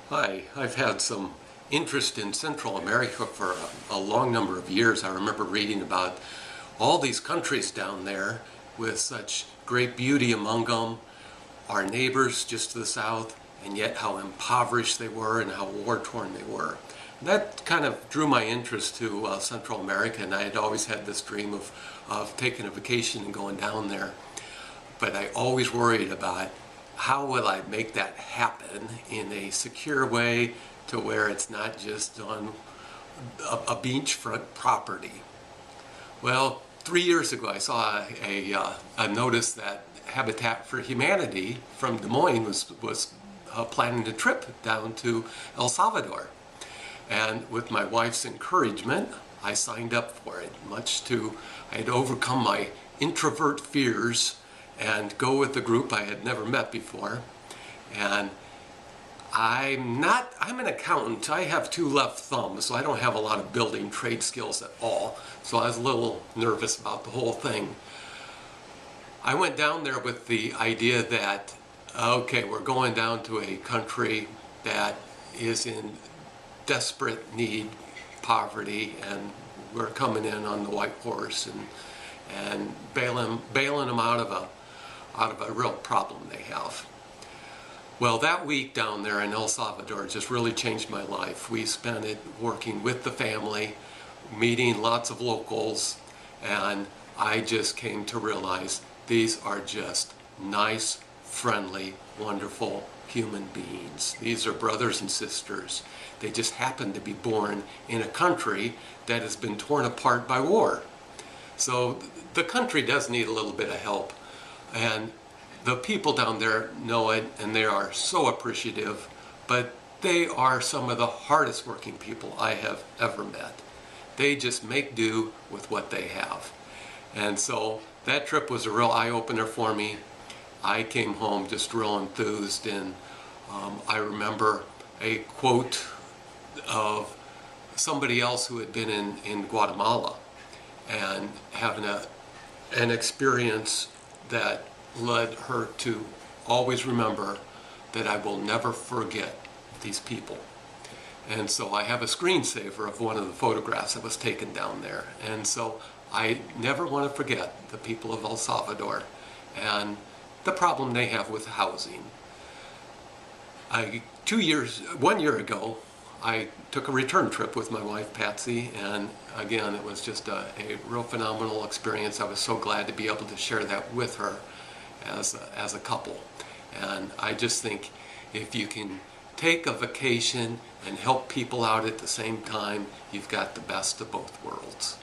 Hi, I've had some interest in Central America for a long number of years. I remember reading about all these countries down there with such great beauty among them, our neighbors just to the south, and yet how impoverished they were and how war-torn they were. That kind of drew my interest to Central America, and I had always had this dream of taking a vacation and going down there. But I always worried about how will I make that happen in a secure way to where it's not just on a beachfront property. Well, 3 years ago I saw a notice that Habitat for Humanity from Des Moines was planning a trip down to El Salvador. And with my wife's encouragement, I signed up for it, I had overcome my introvert fears and go with a group I had never met before. And I'm an accountant. I have two left thumbs, so I don't have a lot of building trade skills at all. So I was a little nervous about the whole thing. I went down there with the idea that, okay, we're going down to a country that is in desperate need, poverty, and we're coming in on the white horse and bailing them out of a real problem they have. Well, that week down there in El Salvador just really changed my life. We spent it working with the family, meeting lots of locals, and I just came to realize these are just nice, friendly, wonderful human beings. These are brothers and sisters. They just happen to be born in a country that has been torn apart by war. So the country does need a little bit of help. And the people down there know it, and they are so appreciative, but they are some of the hardest working people I have ever met. They just make do with what they have. And so that trip was a real eye-opener for me. I came home just real enthused, and I remember a quote of somebody else who had been in Guatemala and having an experience that led her to always remember that I will never forget these people. And so I have a screensaver of one of the photographs that was taken down there. And so I never want to forget the people of El Salvador and the problem they have with housing. 1 year ago, I took a return trip with my wife Patsy, and again it was just a real phenomenal experience. I was so glad to be able to share that with her as a couple. And I just think if you can take a vacation and help people out at the same time, you've got the best of both worlds.